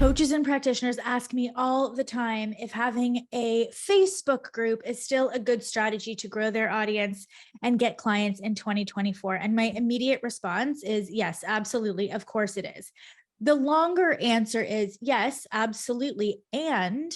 Coaches and practitioners ask me all the time if having a Facebook group is still a good strategy to grow their audience and get clients in 2024. And my immediate response is yes, absolutely. Of course it is. The longer answer is yes, absolutely. And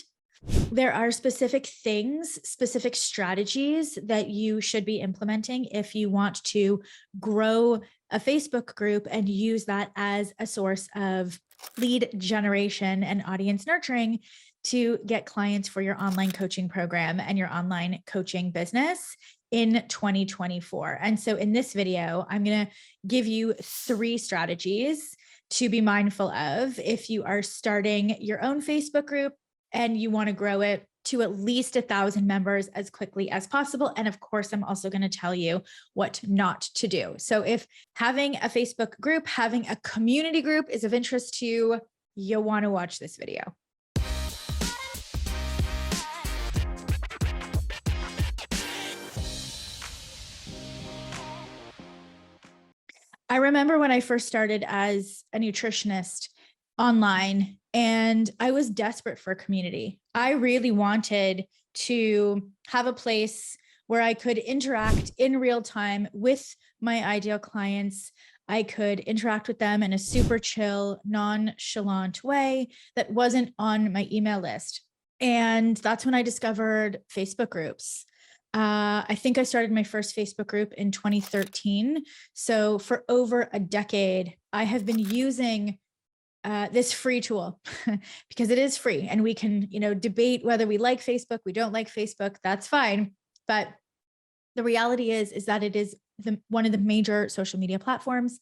there are specific things, specific strategies that you should be implementing if you want to grow a Facebook group and use that as a source of lead generation and audience nurturing to get clients for your online coaching program and your online coaching business in 2024. And so in this video, I'm going to give you 3 strategies to be mindful of if you are starting your own Facebook group and you want to grow it to at least 1,000 members as quickly as possible. And of course, I'm also going to tell you what not to do. So if having a Facebook group, having a community group is of interest to you, you'll want to watch this video. I remember when I first started as a nutritionist online, and I was desperate for a community. I really wanted to have a place where I could interact in real time with my ideal clients. I could interact with them in a super chill, nonchalant way that wasn't on my email list. And that's when I discovered Facebook groups. I think I started my first Facebook group in 2013. So for over a decade, I have been using this free tool because it is free, and we can, debate whether we like Facebook, we don't like Facebook, that's fine. But the reality is that it is one of the major social media platforms,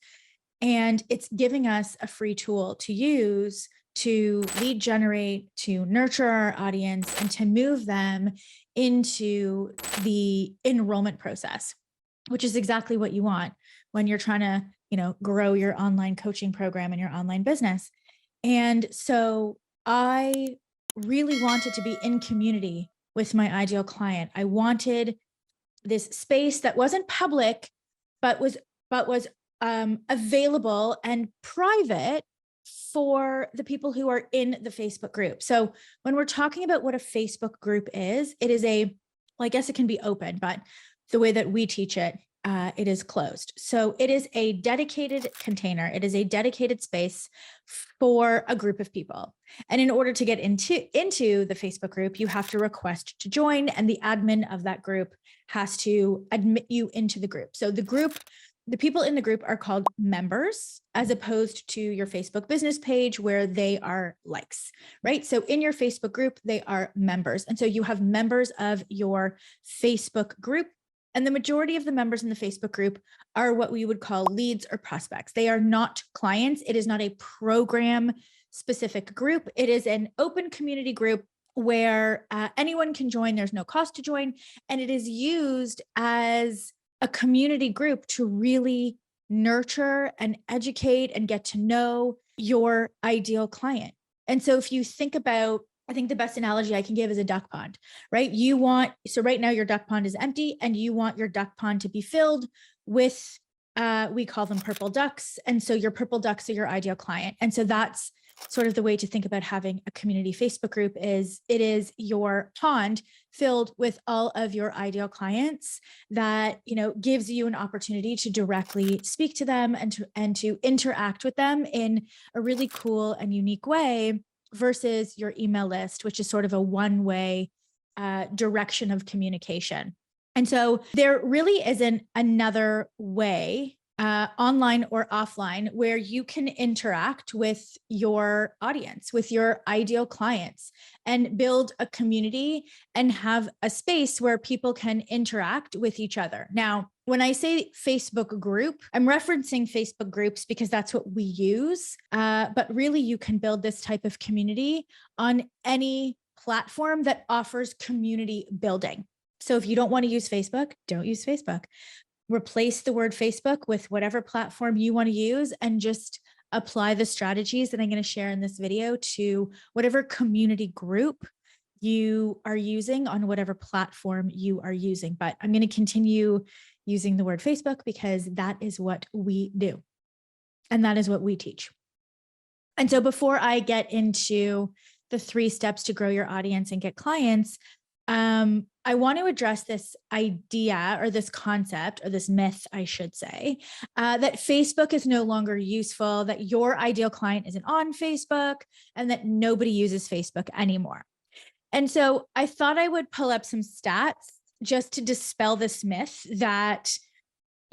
and it's giving us a free tool to use to lead generate, to nurture our audience, and to move them into the enrollment process, which is exactly what you want when you're trying to, grow your online coaching program and your online business. And so I really wanted to be in community with my ideal client. I wanted this space that wasn't public, but was available and private for the people who are in the Facebook group. So when we're talking about what a Facebook group is, it is I guess it can be open, but the way that we teach it, it is closed. So it is a dedicated container. It is a dedicated space for a group of people. And in order to get into the Facebook group, you have to request to join, and the admin of that group has to admit you into the group. So the people in the group are called members, as opposed to your Facebook business page where they are likes, right? So in your Facebook group, they are members. And so you have members of your Facebook group. And the majority of the members in the Facebook group are what we would call leads or prospects. They are not clients. It is not a program specific group. It is an open community group where anyone can join. There's no cost to join. And it is used as a community group to really nurture and educate and get to know your ideal client. And so if you think about, I think the best analogy I can give is a duck pond, right? So right now your duck pond is empty, and you want your duck pond to be filled with, we call them purple ducks. And so your purple ducks are your ideal client. And so that's sort of the way to think about having a community Facebook group is it is your pond filled with all of your ideal clients that, gives you an opportunity to directly speak to them and to interact with them in a really cool and unique way, versus your email list, which is sort of a one-way direction of communication. And so there really isn't another way, online or offline, where you can interact with your audience, with your ideal clients, and build a community and have a space where people can interact with each other. Now, when I say Facebook group, I'm referencing Facebook groups because that's what we use. But really, you can build this type of community on any platform that offers community building. So if you don't want to use Facebook, don't use Facebook. Replace the word Facebook with whatever platform you want to use, and just apply the strategies that I'm going to share in this video to whatever community group you are using on whatever platform you are using. But I'm going to continue using the word Facebook because that is what we do. And that is what we teach. And so before I get into the 3 steps to grow your audience and get clients, I want to address this idea or this concept or this myth, I should say, that Facebook is no longer useful, that your ideal client isn't on Facebook, and that nobody uses Facebook anymore. And so I thought I would pull up some stats just to dispel this myth that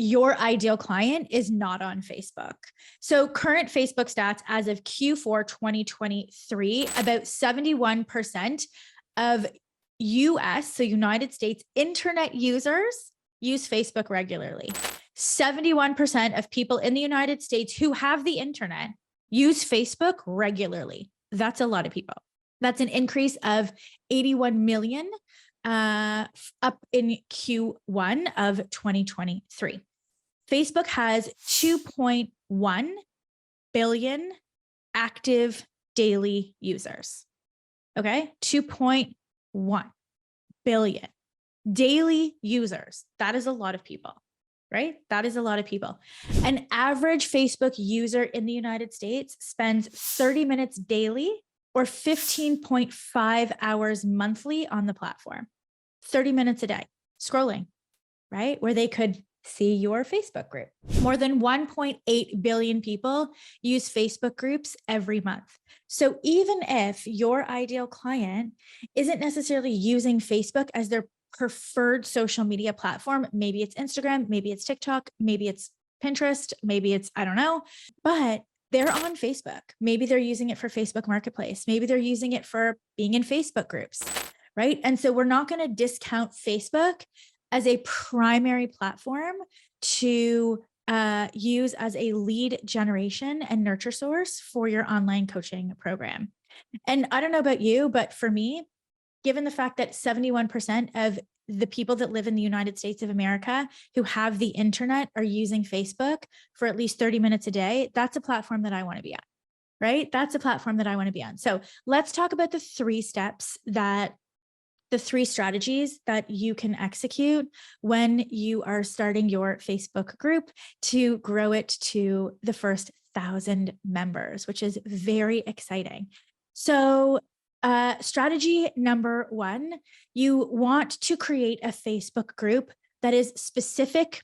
your ideal client is not on Facebook. So current Facebook stats as of Q4 2023, about 71% of US, so United States internet users use Facebook regularly. 71% of people in the United States who have the internet use Facebook regularly. That's a lot of people. That's an increase of 81 million up in Q1 of 2023. Facebook has 2.1 billion active daily users. Okay, 2.1 billion daily users. That is a lot of people, right? That is a lot of people. An average Facebook user in the United States spends 30 minutes daily or 15.5 hours monthly on the platform. 30 minutes a day scrolling, right? Where they could see your Facebook group. More than 1.8 billion people use Facebook groups every month. So even if your ideal client isn't necessarily using Facebook as their preferred social media platform, maybe it's Instagram, maybe it's TikTok, maybe it's Pinterest, maybe it's, I don't know, but they're on Facebook. Maybe they're using it for Facebook Marketplace. Maybe they're using it for being in Facebook groups, right? And so we're not going to discount Facebook as a primary platform to use as a lead generation and nurture source for your online coaching program. And I don't know about you, but for me, given the fact that 71% of the people that live in the United States of America who have the internet are using Facebook for at least 30 minutes a day, that's a platform that I want to be on, right? That's a platform that I want to be on. So let's talk about the 3 strategies that you can execute when you are starting your Facebook group to grow it to the first 1,000 members, which is very exciting. So strategy number 1, you want to create a Facebook group that is specific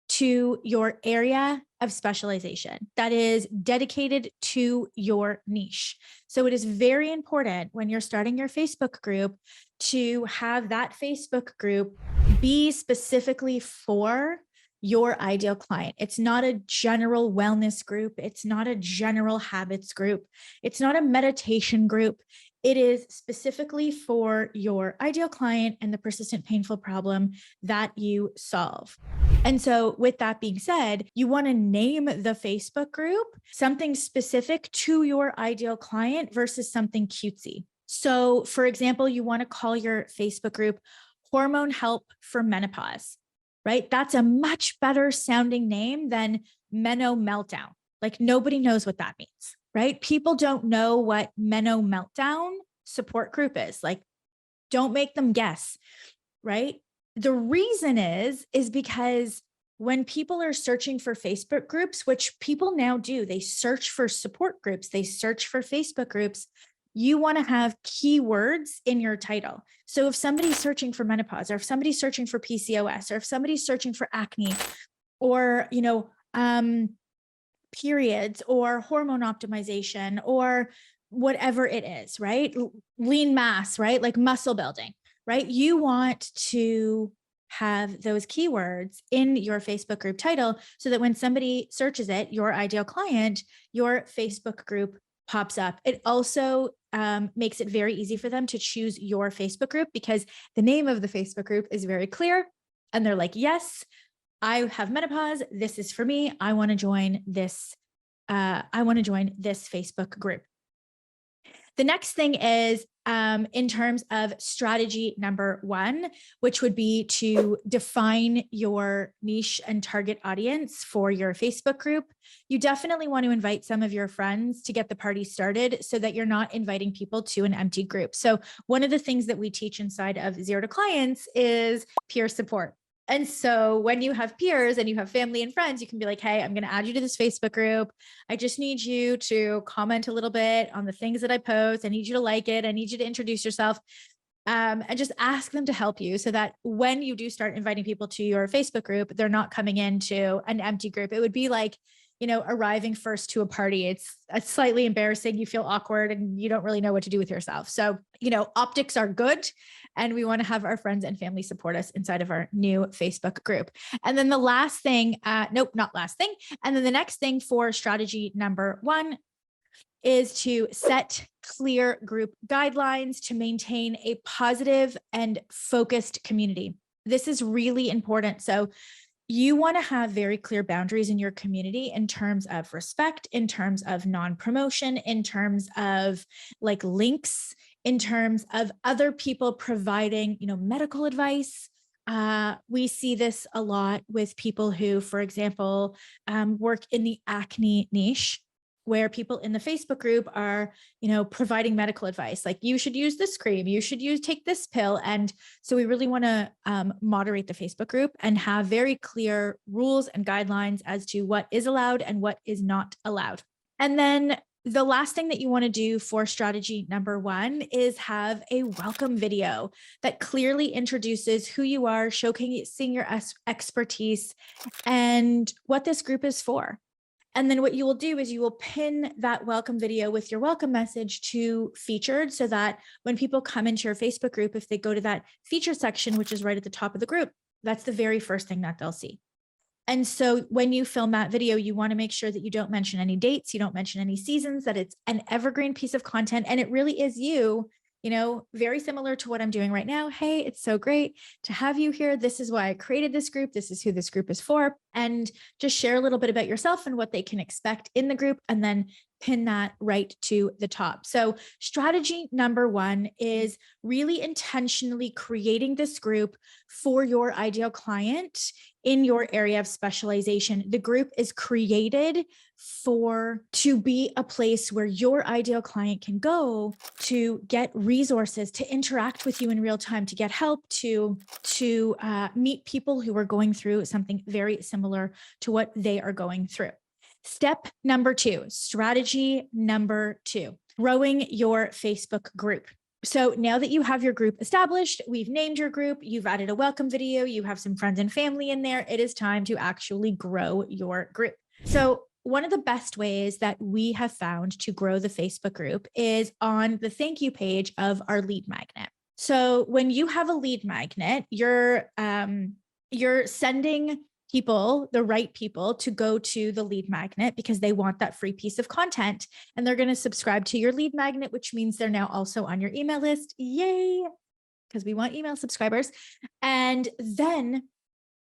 to your area of specialization, that is dedicated to your niche. So it is very important when you're starting your Facebook group to have that Facebook group be specifically for your ideal client. It's not a general wellness group. It's not a general habits group. It's not a meditation group. It is specifically for your ideal client and the persistent painful problem that you solve. And so with that being said, you want to name the Facebook group something specific to your ideal client versus something cutesy. So for example, you want to call your Facebook group Hormone Help for Menopause, right? That's a much better sounding name than Meno Meltdown. Like nobody knows what that means, right? People don't know what Meno Meltdown support group is. Like, don't make them guess, right? The reason is because when people are searching for Facebook groups, which people now do, they search for support groups, they search for Facebook groups, you want to have keywords in your title. So if somebody's searching for menopause, or if somebody's searching for PCOS, or if somebody's searching for acne, or, periods, or hormone optimization, or whatever it is, right? Lean mass, right? Like muscle building, right? You want to have those keywords in your Facebook group title so that when somebody searches it, your ideal client, your Facebook group pops up. It also makes it very easy for them to choose your Facebook group because the name of the Facebook group is very clear. And they're like, yes, I have menopause. This is for me. I want to join this. I want to join this Facebook group. The next thing is in terms of strategy number 1, which would be to define your niche and target audience for your Facebook group. You definitely want to invite some of your friends to get the party started so that you're not inviting people to an empty group. So one of the things that we teach inside of Zero to Clients is peer support. And so when you have peers and you have family and friends, you can be like, hey, I'm going to add you to this Facebook group. I just need you to comment a little bit on the things that I post. I need you to like it. I need you to introduce yourself. And just ask them to help you so that when you do start inviting people to your Facebook group, they're not coming into an empty group. It would be like, arriving first to a party. It's slightly embarrassing. You feel awkward and you don't really know what to do with yourself. So, optics are good. And we want to have our friends and family support us inside of our new Facebook group. And then the last thing, not last thing. And then the next thing for strategy number 1 is to set clear group guidelines to maintain a positive and focused community. This is really important. So you want to have very clear boundaries in your community in terms of respect, in terms of non-promotion, in terms of like links, in terms of other people providing, medical advice. We see this a lot with people who, for example, work in the acne niche, where people in the Facebook group are, providing medical advice, like you should use this cream, you should take this pill. And so we really want to moderate the Facebook group and have very clear rules and guidelines as to what is allowed and what is not allowed. And then the last thing that you want to do for strategy number 1 is have a welcome video that clearly introduces who you are, showcasing your expertise and what this group is for. And then what you will do is you will pin that welcome video with your welcome message to featured, so that when people come into your Facebook group, if they go to that feature section, which is right at the top of the group, that's the very first thing that they'll see. And so when you film that video, you want to make sure that you don't mention any dates, you don't mention any seasons, that it's an evergreen piece of content. And it really is you, very similar to what I'm doing right now. Hey, it's so great to have you here. This is why I created this group. This is who this group is for. And just share a little bit about yourself and what they can expect in the group, and then pin that right to the top. So strategy number 1 is really intentionally creating this group for your ideal client in your area of specialization. The group is created to be a place where your ideal client can go to get resources, to interact with you in real time, to get help, to meet people who are going through something very similar to what they are going through. Step number 2, strategy number 2, growing your Facebook group. So now that you have your group established, we've named your group, you've added a welcome video, you have some friends and family in there, it is time to actually grow your group. So one of the best ways that we have found to grow the Facebook group is on the thank you page of our lead magnet. So when you have a lead magnet, you're sending the right people to go to the lead magnet because they want that free piece of content, and they're going to subscribe to your lead magnet, which means they're now also on your email list. Yay! Because we want email subscribers. And then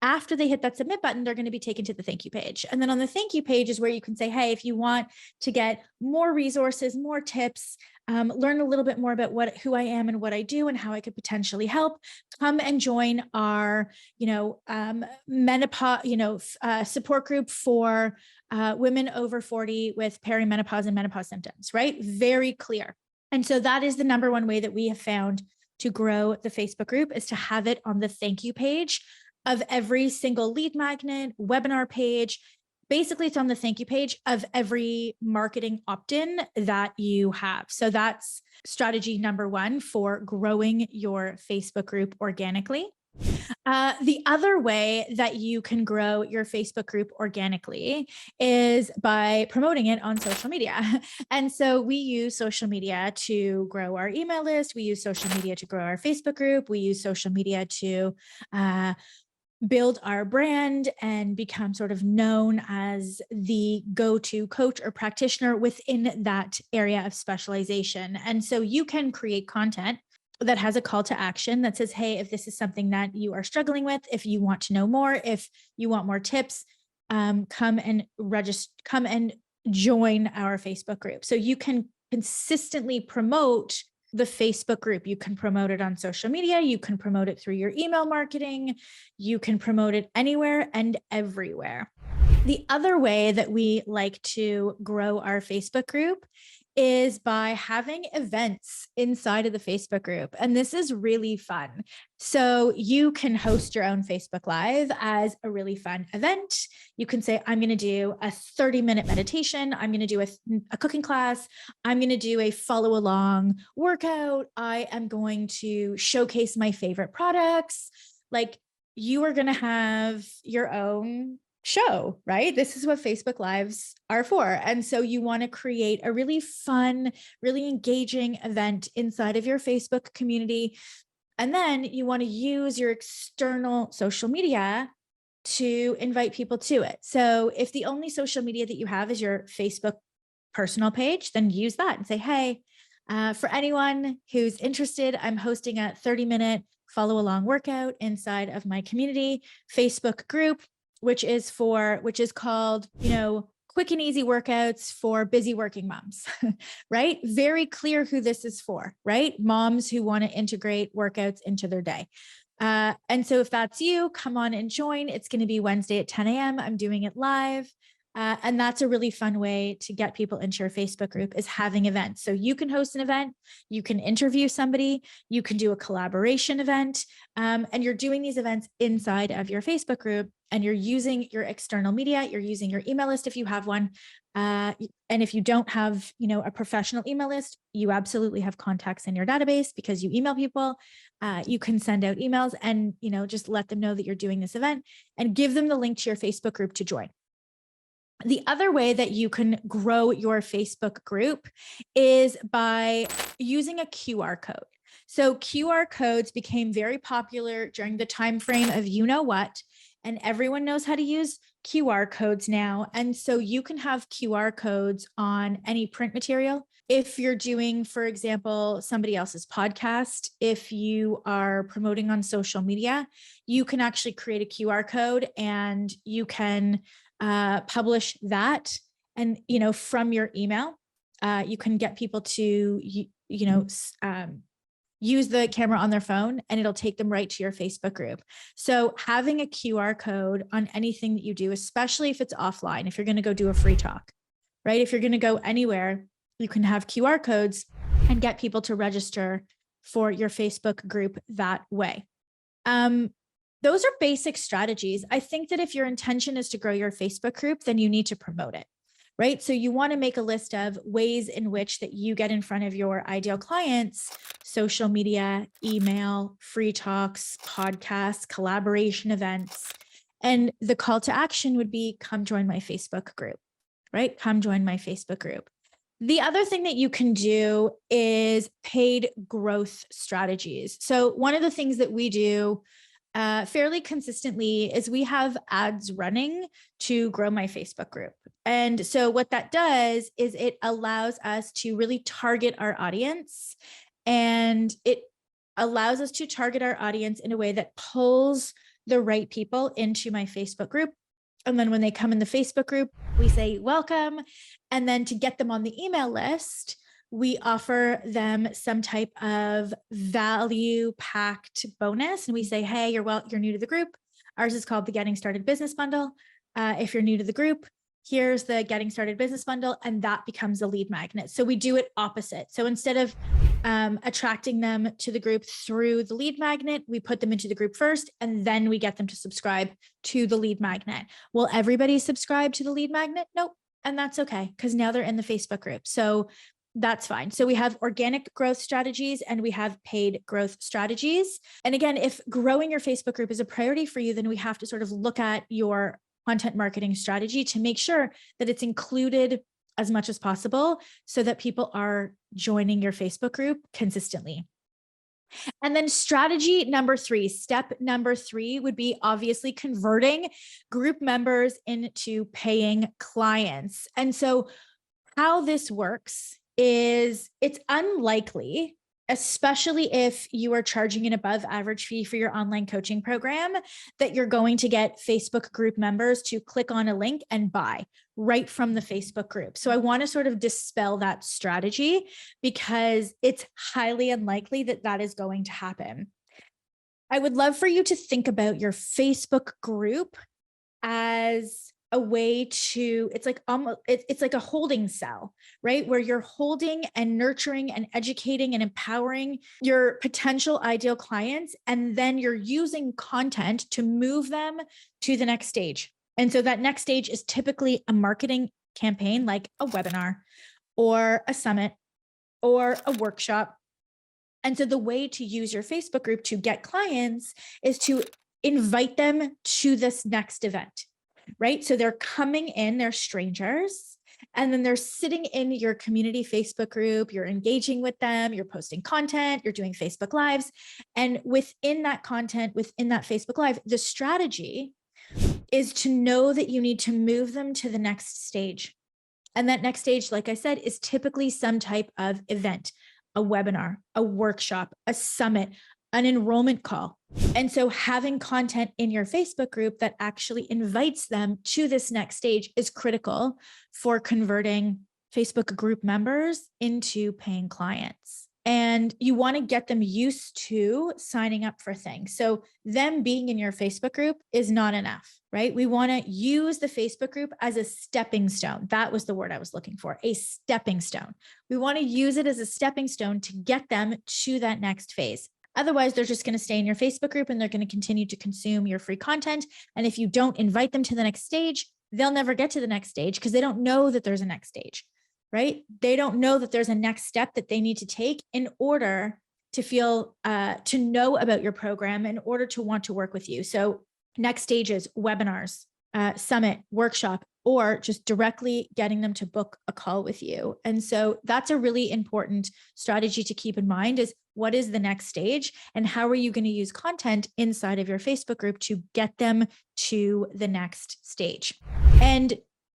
after they hit that submit button, they're going to be taken to the thank you page. And then on the thank you page is where you can say, hey, if you want to get more resources, more tips, learn a little bit more about who I am and what I do and how I could potentially help, come and join our, menopause, support group for women over 40 with perimenopause and menopause symptoms, right? Very clear. And so that is the number 1 way that we have found to grow the Facebook group, is to have it on the thank you page of every single lead magnet, webinar page. Basically, it's on the thank you page of every marketing opt-in that you have. So that's strategy number 1 for growing your Facebook group organically. The other way that you can grow your Facebook group organically is by promoting it on social media. And so we use social media to grow our email list. We use social media to grow our Facebook group. We use social media to build our brand and become sort of known as the go-to coach or practitioner within that area of specialization. And so you can create content that has a call to action that says, hey, if this is something that you are struggling with, if you want to know more, if you want more tips, come and join our Facebook group. So you can consistently promote the Facebook group. You can promote it on social media. You can promote it through your email marketing. You can promote it anywhere and everywhere. The other way that we like to grow our Facebook group is by having events inside of the Facebook group. And this is really fun. So you can host your own Facebook Live as a really fun event. You can say, I'm going to do a 30-minute meditation. I'm going to do a cooking class. I'm going to do a follow along workout. I am going to showcase my favorite products. Like, you are going to have your own show, right? This is what Facebook Lives are for. And so you want to create a really fun, really engaging event inside of your Facebook community. And then you want to use your external social media to invite people to it. So if the only social media that you have is your Facebook personal page, then use that and say, hey, for anyone who's interested, I'm hosting a 30-minute follow along workout inside of my community Facebook group, which is called, quick and easy workouts for busy working moms, right? Very clear who this is for, right? Moms who want to integrate workouts into their day. And so if that's you, come on and join. It's going to be Wednesday at 10 a.m. I'm doing it live. And that's a really fun way to get people into your Facebook group, is having events. So you can host an event, you can interview somebody, you can do a collaboration event, and you're doing these events inside of your Facebook group, and you're using your external media, you're using your email list if you have one. And if you don't have, a professional email list, you absolutely have contacts in your database because you email people. You can send out emails and, just let them know that you're doing this event and give them the link to your Facebook group to join. The other way that you can grow your Facebook group is by using a QR code. So QR codes became very popular during the time frame of what, and everyone knows how to use QR codes now. And so you can have QR codes on any print material. If you're doing, for example, somebody else's podcast, if you are promoting on social media, you can actually create a QR code and you can publish that. And, from your email, you can get people to, use the camera on their phone and it'll take them right to your Facebook group. So having a QR code on anything that you do, especially if it's offline, if you're going to go do a free talk, right? If you're going to go anywhere, you can have QR codes and get people to register for your Facebook group that way. Those are basic strategies. I think that if your intention is to grow your Facebook group, then you need to promote it, right? So you want to make a list of ways in which that you get in front of your ideal clients: social media, email, free talks, podcasts, collaboration events. And the call to action would be, come join my Facebook group, right? Come join my Facebook group. The other thing that you can do is paid growth strategies. So one of the things that we do fairly consistently is we have ads running to grow my Facebook group. And so what that does is it allows us to really target our audience, and it allows us to target our audience in a way that pulls the right people into my Facebook group. And then when they come in the Facebook group, we say, welcome. And then to get them on the email list, we offer them some type of value-packed bonus. And we say, hey, you're new to the group. Ours is called the Getting Started Business Bundle. If you're new to the group, here's the Getting Started Business Bundle, and that becomes a lead magnet. So we do it opposite. So instead of attracting them to the group through the lead magnet, we put them into the group first, and then we get them to subscribe to the lead magnet. Will everybody subscribe to the lead magnet? Nope. And that's okay, because now they're in the Facebook group. So that's fine. So we have organic growth strategies and we have paid growth strategies. And again, if growing your Facebook group is a priority for you, then we have to sort of look at your content marketing strategy to make sure that it's included as much as possible so that people are joining your Facebook group consistently. And then strategy number 3, step number 3 would be obviously converting group members into paying clients. And so how this works is it's unlikely, especially if you are charging an above average fee for your online coaching program, that you're going to get Facebook group members to click on a link and buy right from the Facebook group. So I want to sort of dispel that strategy because it's highly unlikely that that is going to happen. I would love for you to think about your Facebook group as a way to, it's like almost, it's like a holding cell, right? Where you're holding and nurturing and educating and empowering your potential ideal clients. And then you're using content to move them to the next stage. And so that next stage is typically a marketing campaign, like a webinar or a summit or a workshop. And so the way to use your Facebook group to get clients is to invite them to this next event, right? So they're coming in, they're strangers, and then they're sitting in your community Facebook group. You're engaging with them, you're posting content, you're doing Facebook Lives. And within that content, within that Facebook Live, the strategy is to know that you need to move them to the next stage. And that next stage, like I said, is typically some type of event, a webinar, a workshop, a summit, an enrollment call. And so having content in your Facebook group that actually invites them to this next stage is critical for converting Facebook group members into paying clients. And you want to get them used to signing up for things. So them being in your Facebook group is not enough, right? We want to use the Facebook group as a stepping stone. That was the word I was looking for, a stepping stone. We want to use it as a stepping stone to get them to that next phase. Otherwise, they're just going to stay in your Facebook group and they're going to continue to consume your free content. And if you don't invite them to the next stage, they'll never get to the next stage because they don't know that there's a next stage. Right? They don't know that there's a next step that they need to take in order to feel, to know about your program, in order to want to work with you. So next stages, webinars, summit, workshop, or just directly getting them to book a call with you. And so that's a really important strategy to keep in mind is what is the next stage and how are you going to use content inside of your Facebook group to get them to the next stage. And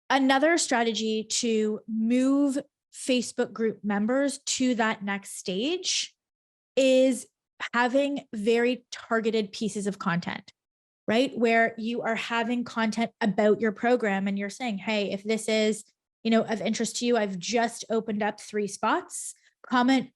another strategy to move Facebook group members to that next stage is having very targeted pieces of content, right? Where you are having content about your program and you're saying, hey, if this is, of interest to you, I've just opened up 3 spots, comment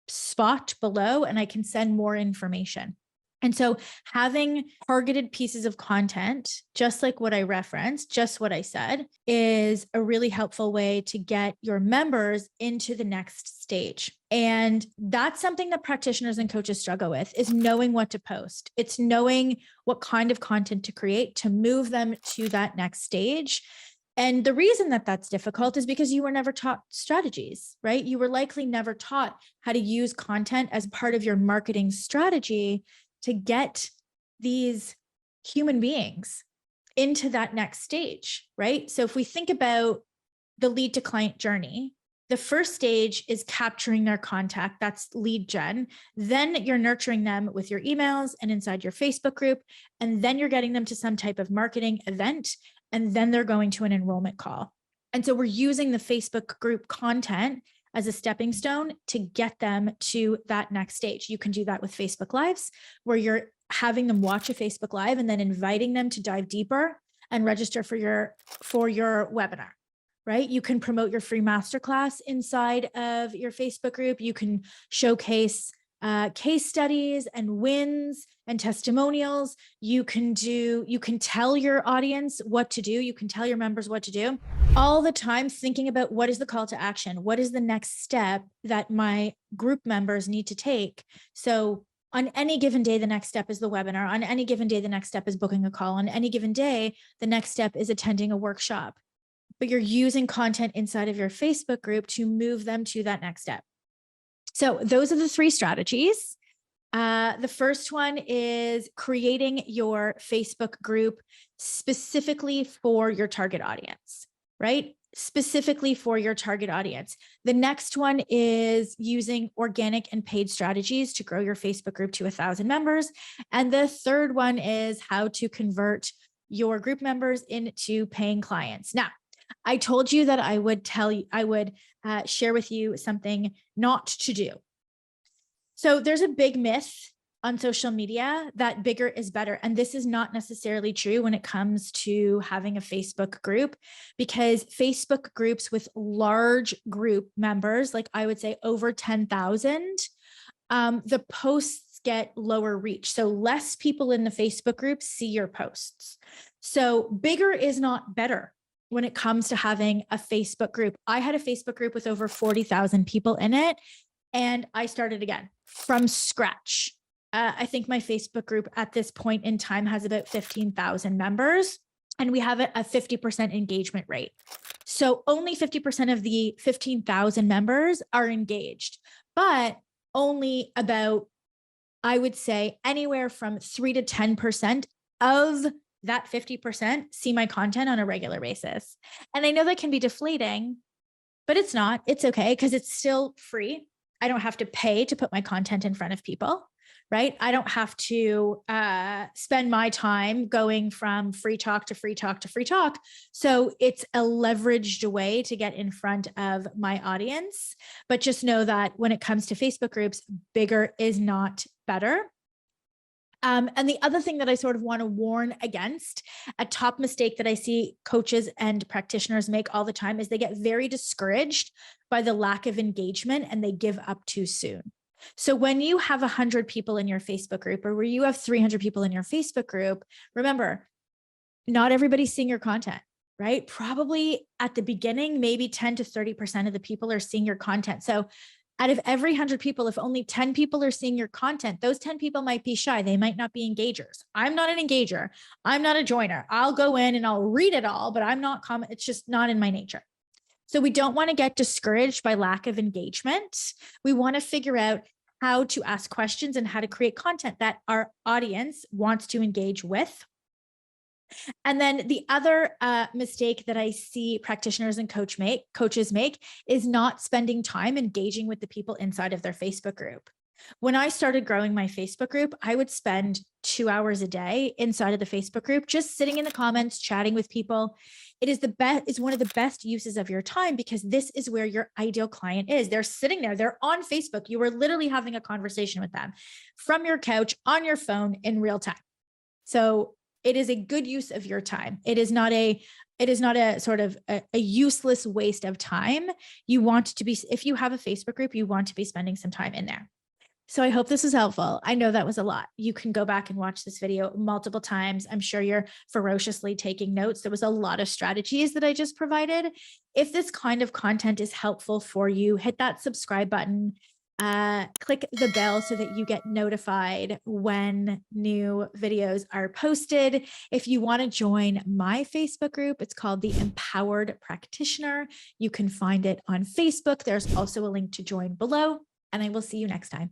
spot below and I can send more information. And so having targeted pieces of content, just like what I referenced, just what I said, is a really helpful way to get your members into the next stage. And that's something that practitioners and coaches struggle with, is knowing what to post. It's knowing what kind of content to create to move them to that next stage. And the reason that that's difficult is because you were never taught strategies, right? You were likely never taught how to use content as part of your marketing strategy to get these human beings into that next stage, right? So if we think about the lead to client journey, the first stage is capturing their contact. That's lead gen. Then you're nurturing them with your emails and inside your Facebook group. And then you're getting them to some type of marketing event. And then they're going to an enrollment call. And so we're using the Facebook group content as a stepping stone to get them to that next stage. You can do that with Facebook Lives, where you're having them watch a Facebook Live and then inviting them to dive deeper and register for your webinar, right? You can promote your free masterclass inside of your Facebook group. You can showcase case studies and wins and testimonials. You can tell your audience what to do. You can tell your members what to do all the time, thinking about what is the call to action? What is the next step that my group members need to take? So on any given day, the next step is the webinar. On any given day, the next step is booking a call. On any given day, the next step is attending a workshop. But you're using content inside of your Facebook group to move them to that next step. So those are the 3 strategies. The first one is creating your Facebook group specifically for your target audience, right? Specifically for your target audience. The next one is using organic and paid strategies to grow your Facebook group to 1,000 members. And the third one is how to convert your group members into paying clients. Now, I told you that I would share with you something not to do. So there's a big myth on social media that bigger is better. And this is not necessarily true when it comes to having a Facebook group, because Facebook groups with large group members, like I would say over 10,000, the posts get lower reach. So less people in the Facebook group see your posts. So bigger is not better when it comes to having a Facebook group. I had a Facebook group with over 40,000 people in it, and I started again from scratch. I think my Facebook group at this point in time has about 15,000 members, and we have a 50% engagement rate. So only 50% of the 15,000 members are engaged, but only about, I would say, anywhere from 3 to 10% of that 50% see my content on a regular basis. And I know that can be deflating, but it's not. It's okay, because it's still free. I don't have to pay to put my content in front of people, right? I don't have to spend my time going from free talk to free talk to free talk. So it's a leveraged way to get in front of my audience. But just know that when it comes to Facebook groups, bigger is not better. And the other thing that I sort of want to warn against, a top mistake that I see coaches and practitioners make all the time, is they get very discouraged by the lack of engagement and they give up too soon. So when you have 100 people in your Facebook group, or where you have 300 people in your Facebook group, remember, not everybody's seeing your content, right? Probably at the beginning, maybe 10 to 30% of the people are seeing your content. So out of every 100 people, if only 10 people are seeing your content, those 10 people might be shy. They might not be engagers. I'm not an engager. I'm not a joiner. I'll go in and I'll read it all, but I'm not it's just not in my nature. So we don't want to get discouraged by lack of engagement. We want to figure out how to ask questions and how to create content that our audience wants to engage with. And then the other mistake that I see practitioners and coaches make is not spending time engaging with the people inside of their Facebook group. When I started growing my Facebook group, I would spend 2 hours a day inside of the Facebook group, just sitting in the comments, chatting with people. It is one of the best uses of your time, because this is where your ideal client is. They're sitting there, they're on Facebook. You are literally having a conversation with them from your couch, on your phone, in real time. So it is a good use of your time. It is not a sort of a useless waste of time. You want to be, if you have a Facebook group, you want to be spending some time in there. So I hope this was helpful. I know that was a lot. You can go back and watch this video multiple times. I'm sure you're ferociously taking notes. There was a lot of strategies that I just provided. If this kind of content is helpful for you, hit that subscribe button. Click the bell so that you get notified when new videos are posted. If you want to join my Facebook group, it's called the Empowered Practitioner. You can find it on Facebook. There's also a link to join below, and I will see you next time.